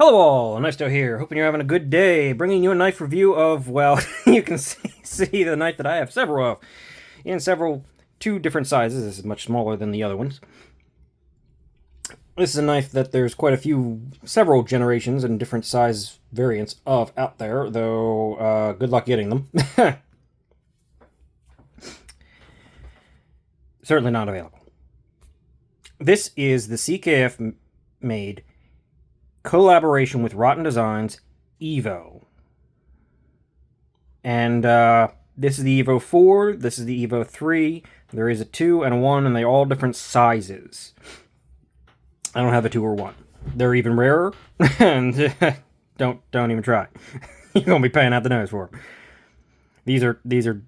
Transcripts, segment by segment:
Hello all, Nisto here, hoping you're having a good day, bringing you a knife review of, well, you can see the knife that I have several of, in two different sizes. This is much smaller than the other ones. This is a knife that there's quite several generations and different size variants of out there, though good luck getting them. Certainly not available. This is the CKF made collaboration with Rotten Designs Evo. And this is the Evo 4, this is the Evo 3, there is a 2 and a 1, and they're all different sizes. I don't have a 2 or 1. They're even rarer, and don't even try. You're going to be paying out the nose for them. These are,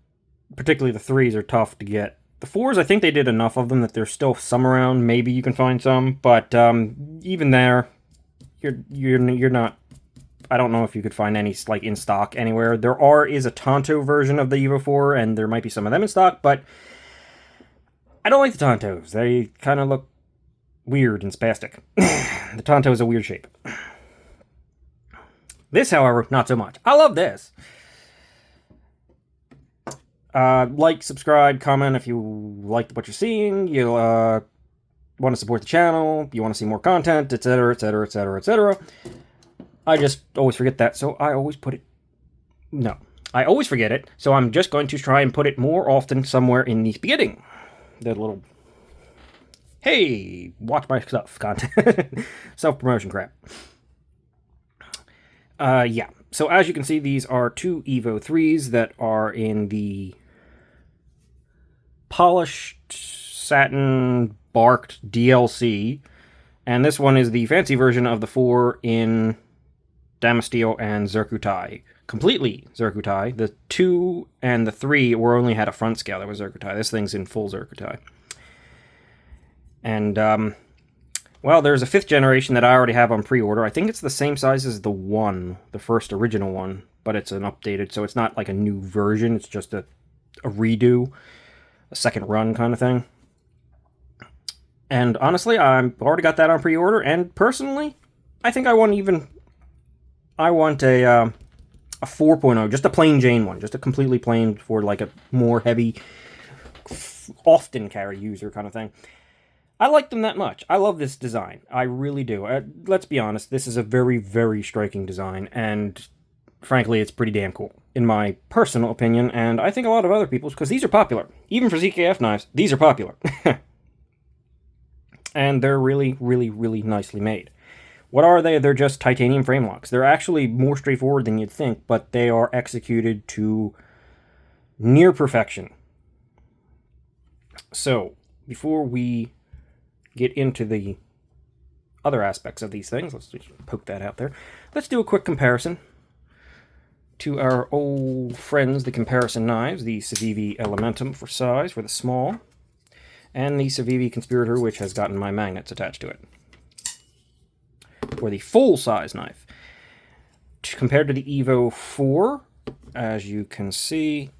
particularly the 3s are tough to get. The 4s, I think they did enough of them that there's still some around. Maybe you can find some, but even there, you're not. I don't know if you could find any like in stock anywhere. There is a Tonto version of the Evo 4, and there might be some of them in stock, but I don't like the Tontos. They kind of look weird and spastic. The Tonto is a weird shape. This, however, not so much. I love this. Like, subscribe, comment if you like what you're seeing. You'll want to support the channel. You want to see more content, etc., etc., etc., etc. I just always forget that, so I always put it... No. I always forget it, so I'm just going to try and put it more often somewhere in the beginning. The little... Hey, watch my stuff content. Self-promotion crap. Yeah. So as you can see, these are two Evo 3s that are in the polished satin barked DLC. And this one is the fancy version of the 4 in Damasteel and Zircutai. Completely Zircutai. The 2 and the 3 only had a front scale that was Zircutai. This thing's in full Zircutai. And, well, there's a 5th generation that I already have on pre-order. I think it's the same size as the 1, the first original one, but it's an updated, so it's not like a new version. It's just a redo, a second run kind of thing. And honestly, I've already got that on pre-order, and personally, I think I want a 4.0, just a plain Jane one, just a completely plain for like a more heavy, often carry user kind of thing. I like them that much. I love this design. I really do. Let's be honest, this is a very, very striking design, and frankly, it's pretty damn cool, in my personal opinion, and I think a lot of other people's, because these are popular. Even for CKF knives, these are popular. And they're really, really, really nicely made. What are they? They're just titanium frame locks. They're actually more straightforward than you'd think, but they are executed to near perfection. So, before we get into the other aspects of these things, let's just poke that out there. Let's do a quick comparison to our old friends, the comparison knives, the Civivi Elementum for size, for the small, and the Civivi Conspirator, which has gotten my magnets attached to it, for the full-size knife. Compared to the Evo 4, as you can see...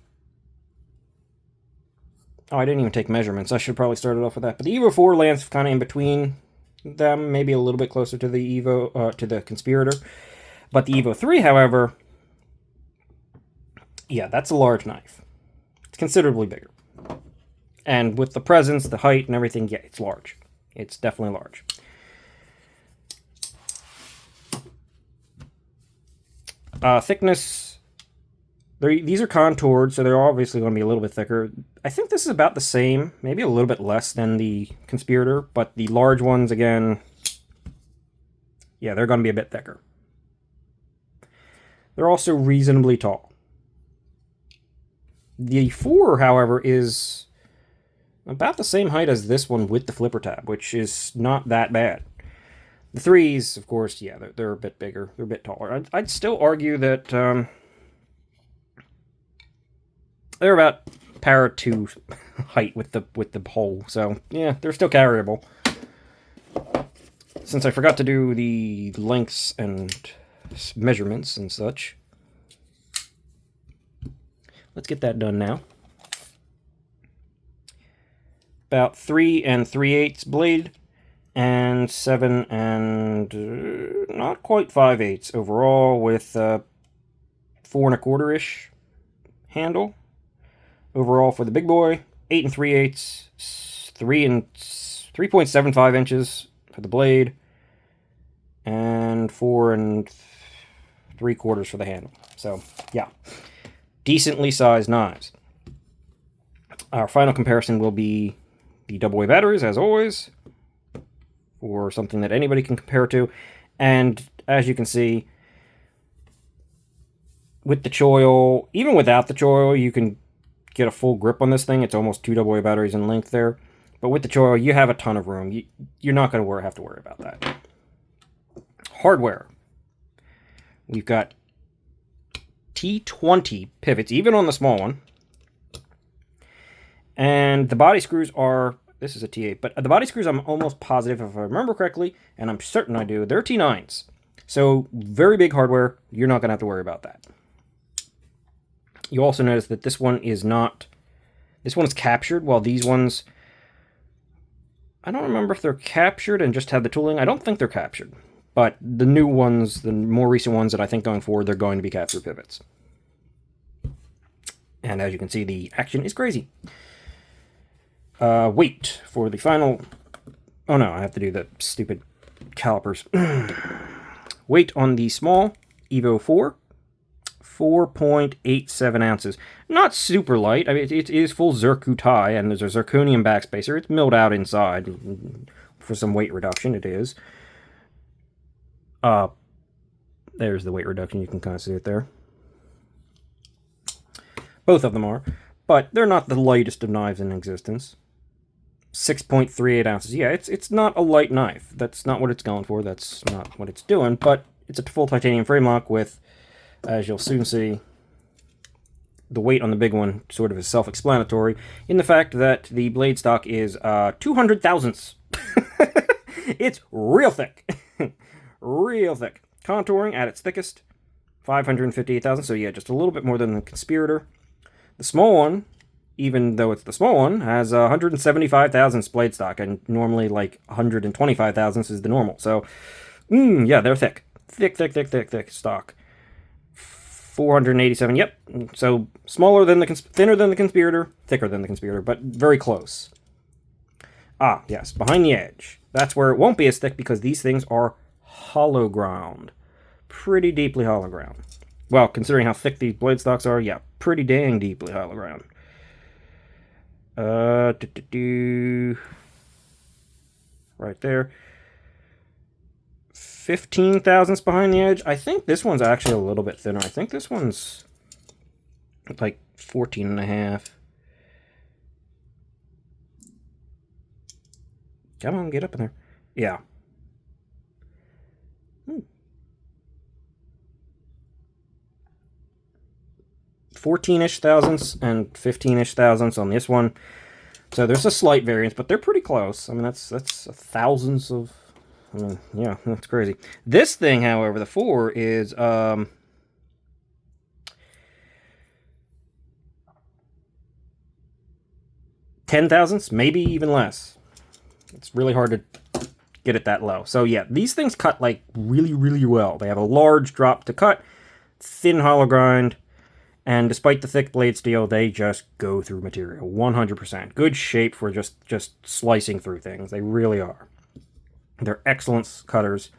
Oh, I didn't even take measurements. I should probably start it off with that. But the Evo 4 lands kind of in between them, maybe a little bit closer to the Evo, to the Conspirator. But the Evo 3, however, yeah, that's a large knife. It's considerably bigger. And with the presence, the height, and everything, yeah, it's large. It's definitely large. Thickness, these are contoured, so they're obviously going to be a little bit thicker. I think this is about the same, maybe a little bit less than the Conspirator, but the large ones, again, yeah, they're going to be a bit thicker. They're also reasonably tall. The 4, however, is about the same height as this one with the flipper tab, which is not that bad. The 3s, of course, yeah, they're a bit bigger. They're a bit taller. I'd still argue that they're about para 2 height with the hole. So, yeah, they're still carryable. Since I forgot to do the lengths and measurements and such, let's get that done now. About 3 3/8 blade and 7 and not quite 5/8 overall, with 4 1/4-ish handle overall for the big boy. 8 3/8, 3.75 inches for the blade, and 4 3/4 for the handle. So yeah, decently sized knives. Our final comparison will be the AA batteries, as always, or something that anybody can compare to. And as you can see, with the choil, even without the choil, you can get a full grip on this thing. It's almost 2 AA batteries in length there. But with the choil, you have a ton of room. You're not going to have to worry about that. Hardware. We've got T20 pivots, even on the small one. And the body screws are, this is a T8, but the body screws, I'm almost positive, if I remember correctly, and I'm certain I do, they're T9s. So very big hardware. You're not going to have to worry about that. You also notice that this one is not, this one's captured, while these ones, I don't remember if they're captured and just have the tooling. I don't think they're captured. But the new ones, the more recent ones that I think going forward, they're going to be captured pivots. And as you can see, the action is crazy. Weight for the final... Oh no, I have to do the stupid calipers. Weight on the small Evo 4, 4.87 ounces. Not super light. I mean, it is full Zircu tie, and there's a zirconium backspacer. It's milled out inside for some weight reduction. It is. There's the weight reduction. You can kind of see it there. Both of them are, but they're not the lightest of knives in existence. 6.38 ounces. Yeah, it's not a light knife. That's not what it's going for. That's not what it's doing, but it's a full titanium frame lock with, as you'll soon see, the weight on the big one sort of is self-explanatory in the fact that the blade stock is 200 thousandths. It's real thick. Real thick. Contouring at its thickest, 558 thousandths. So yeah, just a little bit more than the Conspirator. The small one, even though it's the small one, has 175 thousandths blade stock, and normally like 125 thousandths is the normal. So, yeah, they're thick. Thick stock. 487, yep. So smaller than the, thinner than the Conspirator, thicker than the Conspirator, but very close. Ah, yes, behind the edge. That's where it won't be as thick because these things are hollow ground. Pretty deeply hollow ground. Well, considering how thick these blade stocks are, yeah, pretty dang deeply hollow ground. Right there. 15 thousandths behind the edge. I think this one's actually a little bit thinner. I think this one's like 14 and a half. Come on, get up in there. Yeah. 14-ish thousandths and 15-ish thousandths on this one. So there's a slight variance, but they're pretty close. I mean, that's thousands of... I mean, yeah, that's crazy. This thing, however, the 4 is 10 thousandths, maybe even less. It's really hard to get it that low. So yeah, these things cut like really well. They have a large drop to cut, thin hollow grind, and despite the thick blade steel, they just go through material 100%. Good shape for just slicing through things. They really are. They're excellent cutters,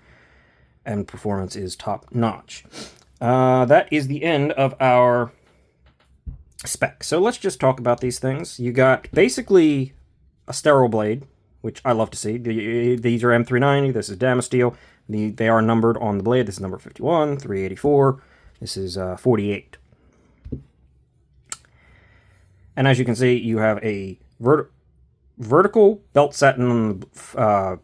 and performance is top notch. That is the end of our spec. So let's just talk about these things. You got basically a sterile blade, which I love to see. These are M390. This is Damasteel. They are numbered on the blade. This is number 51, 384. This is 48. And as you can see, you have a vertical belt satin on the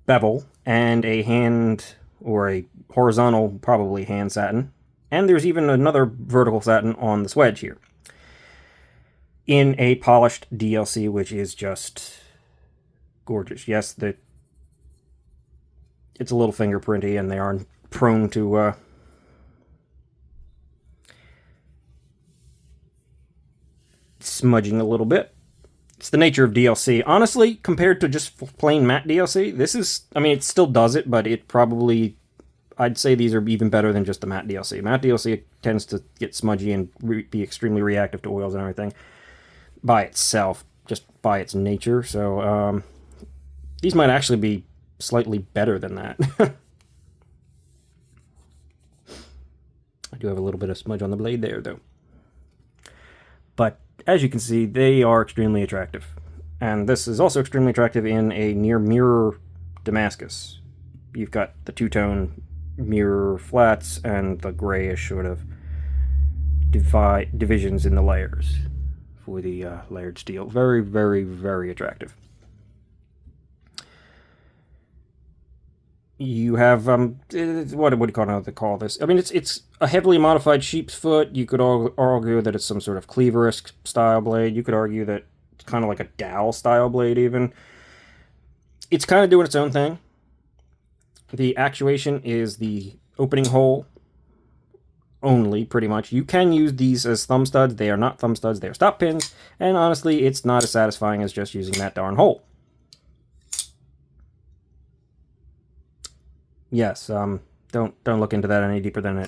bevel, and a hand, or a horizontal, probably hand satin. And there's even another vertical satin on the swedge here, in a polished DLC, which is just gorgeous. Yes, it's a little fingerprinty, and they are prone to smudging a little bit. it's the nature of DLC. Honestly, compared to just plain matte DLC, this is, I mean, it still does it, but it probably, I'd say these are even better than just the matte DLC. Matte DLC tends to get smudgy and be extremely reactive to oils and everything by itself, just by its nature. So these might actually be slightly better than that. I do have a little bit of smudge on the blade there, though. But as you can see, they are extremely attractive. And this is also extremely attractive in a near mirror Damascus. You've got the two-tone mirror flats and the grayish sort of divisions in the layers for the layered steel. Very, very, very attractive. You have what do you call this? I mean, it's a heavily modified sheep's foot. You could argue that it's some sort of cleaver-esque style blade. You could argue that it's kind of like a dowel style blade even. It's kind of doing its own thing. The actuation is the opening hole only, pretty much. You can use these as thumb studs. They are not thumb studs. They are stop pins. And honestly, it's not as satisfying as just using that darn hole. Yes, don't look into that any deeper than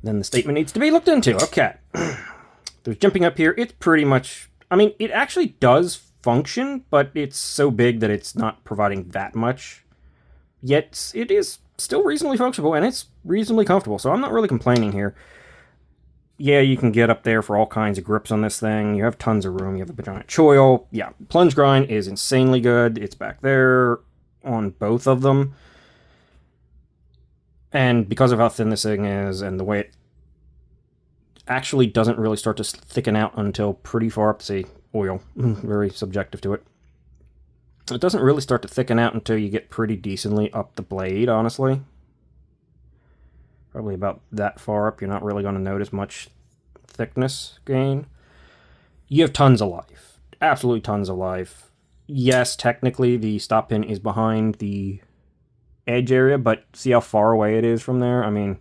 than the statement needs to be looked into. Okay. There's jumping up here. It's pretty much, I mean, it actually does function, but it's so big that it's not providing that much. Yet it is still reasonably functional, and it's reasonably comfortable, so I'm not really complaining here. Yeah, you can get up there for all kinds of grips on this thing. You have tons of room. You have a giant choil. Yeah, plunge grind is insanely good. It's back there on both of them. And because of how thin this thing is and the way it actually doesn't really start to thicken out until pretty far up, see, oil, very subjective to it. It doesn't really start to thicken out until you get pretty decently up the blade, honestly. Probably about that far up, you're not really going to notice much thickness gain. You have tons of life. Absolutely tons of life. Yes, technically the stop pin is behind the edge area, but see how far away it is from there? I mean,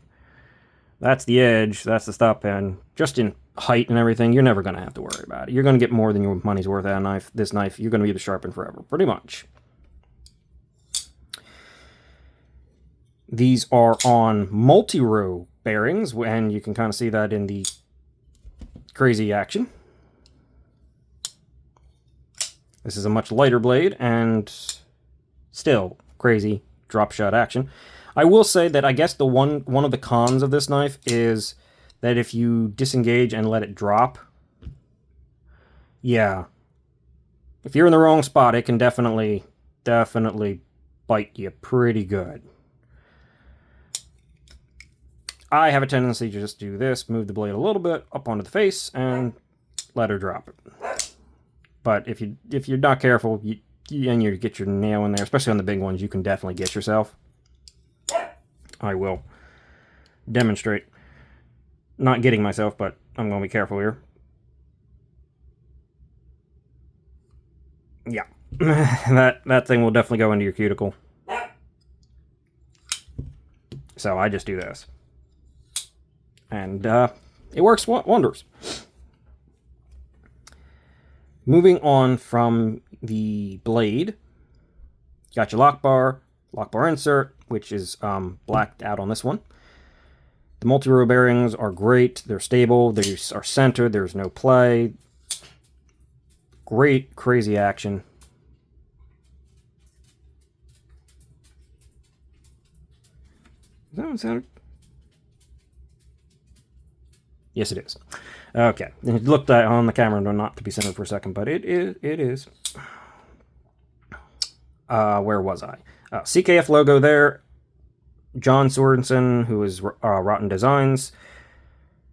that's the edge, that's the stop pin. Just in height and everything, you're never going to have to worry about it. You're going to get more than your money's worth out of this knife. You're going to be able to sharpen forever, pretty much. These are on multi-row bearings, and you can kind of see that in the crazy action. This is a much lighter blade, and still crazy drop shot action. I will say that I guess the one of the cons of this knife is that if you disengage and let it drop, yeah, if you're in the wrong spot, it can definitely bite you pretty good. I have a tendency to just do this, move the blade a little bit up onto the face, and let her drop it. But if you're not careful, and you get your nail in there, especially on the big ones, you can definitely get yourself. I will demonstrate. Not getting myself, but I'm going to be careful here. Yeah. that thing will definitely go into your cuticle. So I just do this. And it works wonders. Moving on from the blade, got your lock bar insert, which is blacked out on this one. The multi-row bearings are great. They're stable. They are centered. There's no play. Great, crazy action. Is that one centered? Yes, it is. Okay. It looked on the camera not to be centered for a second, but it is. Where was I? CKF logo there. John Sorensen, who is Rotten Designs,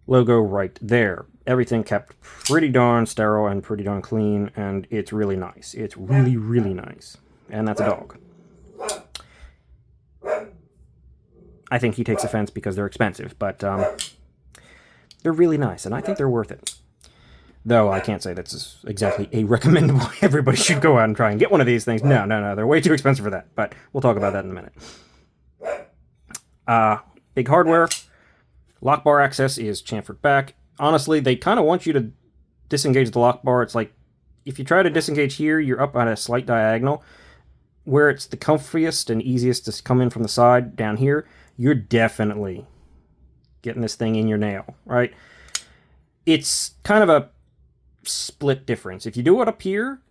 logo right there. Everything kept pretty darn sterile and pretty darn clean, and it's really nice. It's really, really nice. And that's a dog. I think he takes offense because they're expensive, but they're really nice, and I think they're worth it. Though I can't say that's exactly a recommendable. Everybody should go out and try and get one of these things. No, they're way too expensive for that, but we'll talk about that in a minute. Big hardware. Lock bar access is chamfered back. Honestly, they kind of want you to disengage the lock bar. It's like if you try to disengage here, you're up at a slight diagonal. Where it's the comfiest and easiest to come in from the side, down here, you're definitely getting this thing in your nail, right? It's kind of a split difference. If you do it up here,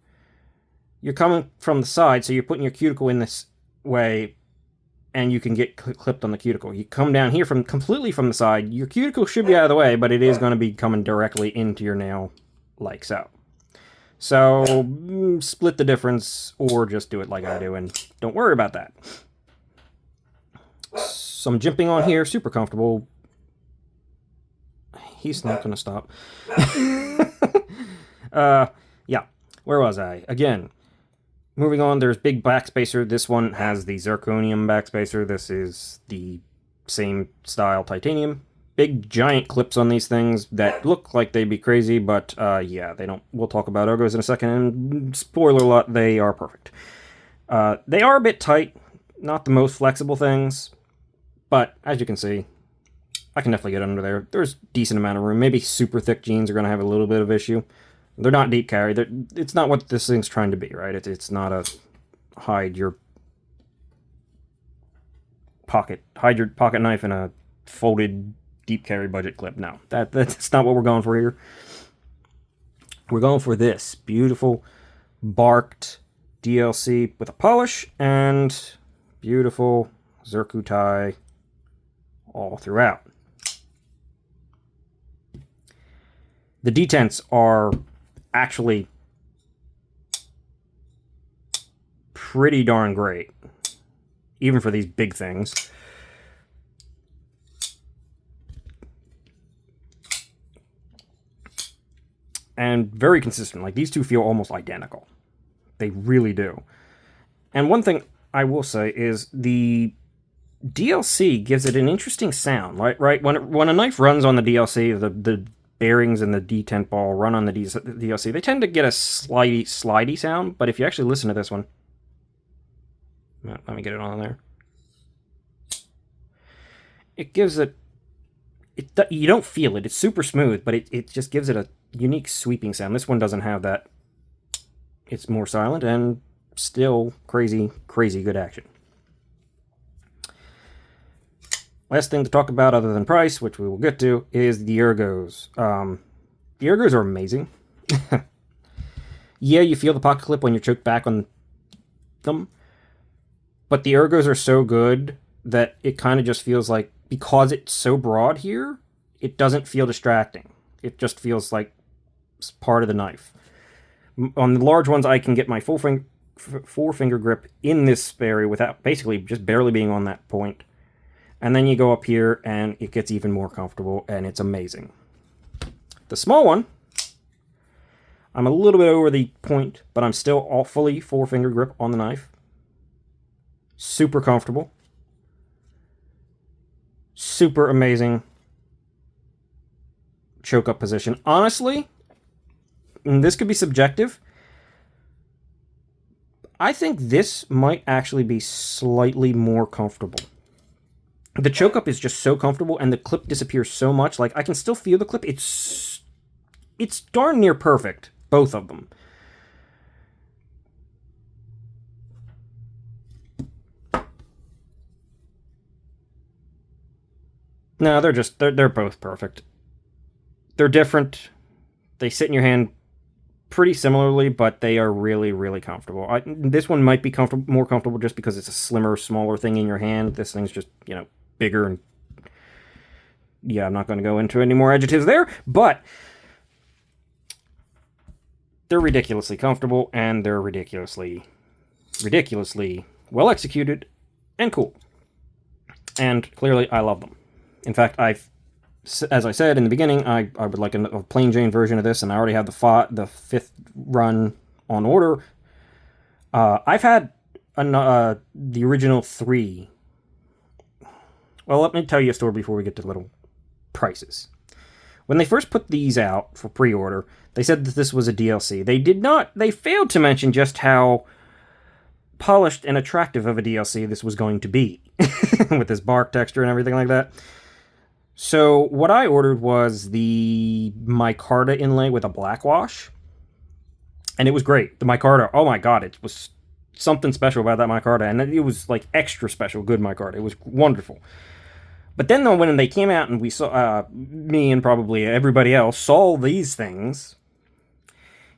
you're coming from the side, so you're putting your cuticle in this way, and you can get clipped on the cuticle. You come down here from completely from the side, your cuticle should be out of the way, but it is going to be coming directly into your nail, like so. So, split the difference, or just do it like I do, and don't worry about that. Some jimping on here, super comfortable. He's not going to stop. Yeah, where was I? Again, moving on, there's big backspacer. This one has the zirconium backspacer. This is the same style titanium. Big giant clips on these things that look like they'd be crazy, but yeah, they don't. We'll talk about ergos in a second, and spoiler alert, they are perfect. They are a bit tight, not the most flexible things, but as you can see, I can definitely get under there. There's a decent amount of room. Maybe super thick jeans are going to have a little bit of issue. They're not deep carry. It's not what this thing's trying to be, right? It's not a hide your pocket knife in a folded deep carry budget clip. No, that's not what we're going for here. We're going for this beautiful barked DLC with a polish and beautiful Zirku tie all throughout. The detents are actually pretty darn great, even for these big things. And very consistent. Like, these two feel almost identical. They really do. And one thing I will say is the DLC gives it an interesting sound. Right? When a knife runs on the DLC, the bearings and the detent ball run on the DLC, they tend to get a slidey sound. But if you actually listen to this one, let me get it on there. It gives it. You don't feel it. It's super smooth, but it just gives it a unique sweeping sound. This one doesn't have that. It's more silent and still crazy good action. Last thing to talk about other than price, which we will get to, is the ergos. The ergos are amazing. Yeah, you feel the pocket clip when you're choked back on them, but the ergos are so good that it kind of just feels like, because it's so broad here, it doesn't feel distracting. It just feels like it's part of the knife. On the large ones, I can get my four-finger grip in this area without basically just barely being on that point. And then you go up here, and it gets even more comfortable, and it's amazing. The small one, I'm a little bit over the point, but I'm still all fully four-finger grip on the knife. Super comfortable. Super amazing choke up position. Honestly, and this could be subjective, I think this might actually be slightly more comfortable. The choke up is just so comfortable, and the clip disappears so much. Like, I can still feel the clip. It's darn near perfect, both of them. No, they're both perfect. They're different. They sit in your hand pretty similarly, but they are really, really comfortable. This one might be more comfortable just because it's a slimmer, smaller thing in your hand. This thing's just, bigger, and yeah, I'm not going to go into any more adjectives there, but they're ridiculously comfortable, and they're ridiculously well executed and cool. And clearly, I love them. In fact, as I said in the beginning, I would like a plain Jane version of this, and I already have the fifth run on order. I've had the original 3. Well, let me tell you a story before we get to little prices. When they first put these out for pre-order, they said that this was a DLC. They failed to mention just how polished and attractive of a DLC this was going to be, with this bark texture and everything like that. So what I ordered was the micarta inlay with a black wash. And it was great. The micarta, oh my god, it was something special about that micarta, and it was like extra special good micarta. It was wonderful. But then though, when they came out and we saw, me and probably everybody else saw these things,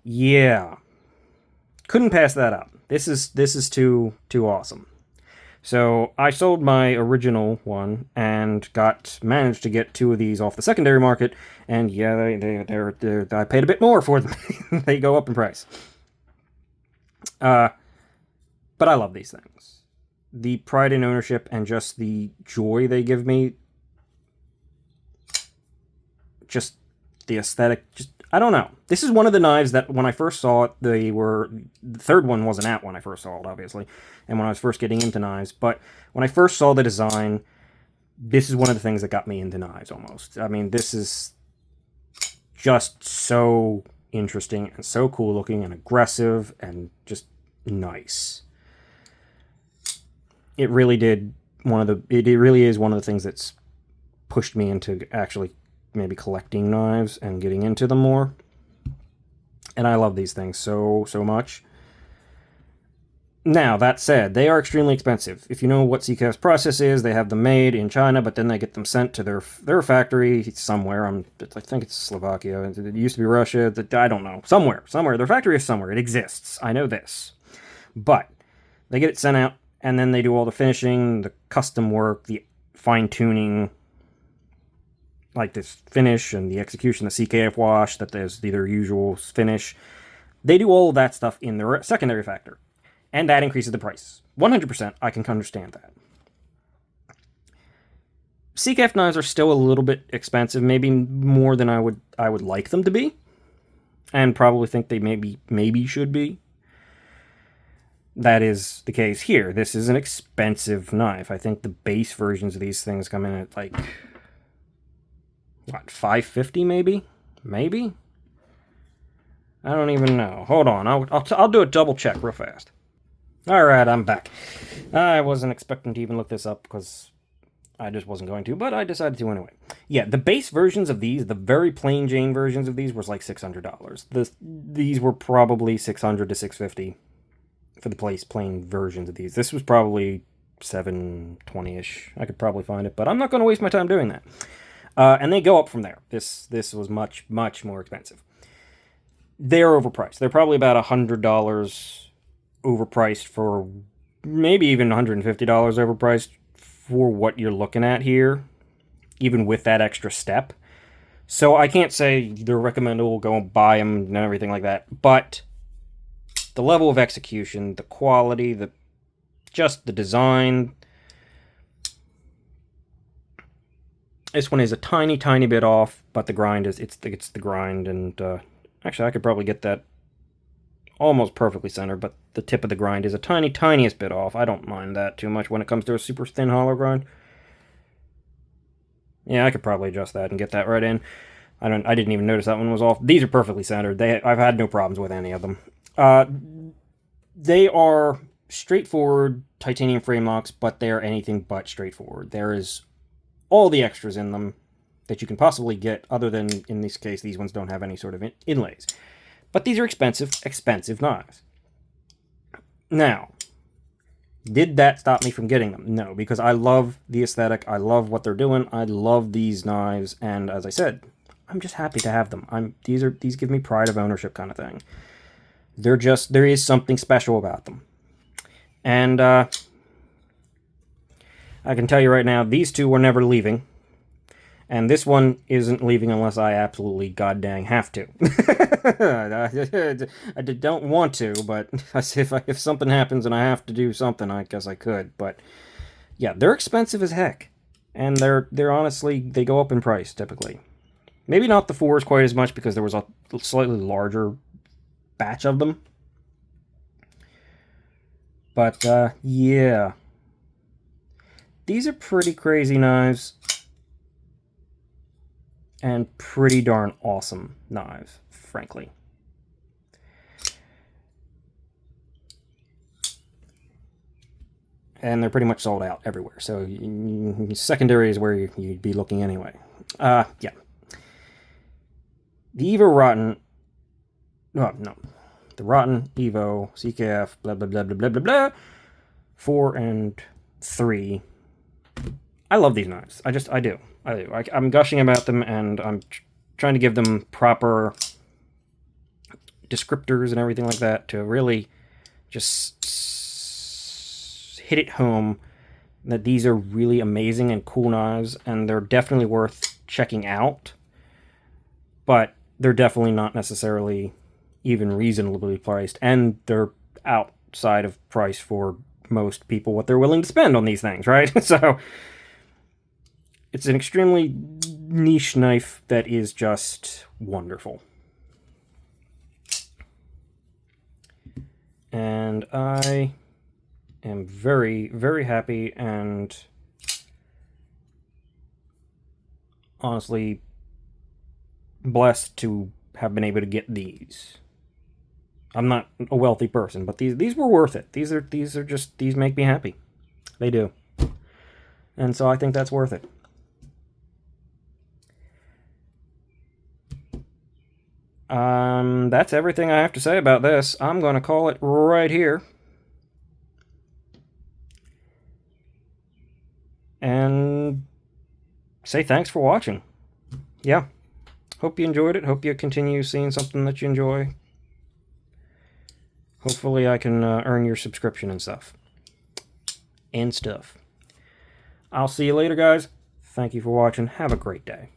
yeah, couldn't pass that up. This is too awesome. So I sold my original one and managed to get 2 of these off the secondary market, and yeah, I paid a bit more for them. They go up in price. But I love these things. The pride in ownership and just the joy they give me, just the aesthetic, just I don't know. This is one of the knives that when I first saw it, the third one wasn't out when I first saw it, obviously, and when I was first getting into knives. But when I first saw the design, this is one of the things that got me into knives almost. I mean, this is just so interesting and so cool looking and aggressive and just nice. It really did it really is one of the things that's pushed me into actually maybe collecting knives and getting into them more. And I love these things so much. Now, that said, they are extremely expensive. If you know what CKF's process is, they have them made in China, but then they get them sent to their factory somewhere. I think it's Slovakia. It used to be Russia. I don't know. Somewhere. Their factory is somewhere. It exists. I know this. But they get it sent out, and then they do all the finishing, the custom work, the fine-tuning, like this finish and the execution, the CKF wash, that there's their usual finish. They do all of that stuff in their secondary factory. And that increases the price. 100%, I can understand that. CKF knives are still a little bit expensive, maybe more than I would like them to be. And probably think they maybe should be. That is the case here. This is an expensive knife. I think the base versions of these things come in at like, what, $550 maybe? Maybe? I don't even know. Hold on, I'll do a double check real fast. Alright, I'm back. I wasn't expecting to even look this up because I just wasn't going to, but I decided to anyway. Yeah, the base versions of these, the very plain Jane versions of these, was like $600. These were probably $600 to $650 for the plain versions of these. This was probably $720-ish. I could probably find it, but I'm not going to waste my time doing that. And they go up from there. This was much more expensive. They're overpriced. They're probably about $100 overpriced for maybe even $150 overpriced for what you're looking at here, even with that extra step. So I can't say they're recommendable, go and buy them and everything like that, but the level of execution, the quality, just the design. This one is a tiny bit off, but the grind is it's the grind, and actually I could probably get that almost perfectly centered, but the tip of the grind is a tiniest bit off. I don't mind that too much when it comes to a super thin hollow grind. Yeah, I could probably adjust that and get that right in. I didn't even notice that one was off. These are perfectly centered. I've had no problems with any of them. They are straightforward titanium frame locks, but they are anything but straightforward. There is all the extras in them that you can possibly get, other than, in this case, these ones don't have any sort of inlays. But these are expensive knives. Now, did that stop me from getting them? No, because I love the aesthetic, I love what they're doing, I love these knives, and as I said, I'm just happy to have them. These give me pride of ownership kind of thing. There is something special about them. And I can tell you right now, these two were never leaving. And this one isn't leaving unless I absolutely goddamn have to. I don't want to, but if something happens and I have to do something, I guess I could. But yeah, they're expensive as heck. And they're honestly, they go up in price typically. Maybe not the 4s quite as much because there was a slightly larger batch of them. But yeah. These are pretty crazy knives. And pretty darn awesome knives, frankly. And they're pretty much sold out everywhere. So secondary is where you'd be looking anyway. Yeah. The Evo Rotten... No. the Rotten, Evo, CKF, blah, blah, blah, blah, blah, blah, blah, 4 and 3. I love these knives. I do. I'm gushing about them, and I'm trying to give them proper descriptors and everything like that to really just hit it home that these are really amazing and cool knives, and they're definitely worth checking out, but they're definitely not necessarily even reasonably priced, and they're outside of price for most people what they're willing to spend on these things, right? So it's an extremely niche knife that is just wonderful. And I am very, very happy and honestly blessed to have been able to get these. I'm not a wealthy person, but these were worth it. These make me happy. They do. And so I think that's worth it. That's everything I have to say about this. I'm going to call it right here. And say thanks for watching. Yeah. Hope you enjoyed it. Hope you continue seeing something that you enjoy. Hopefully I can earn your subscription and stuff. I'll see you later, guys. Thank you for watching. Have a great day.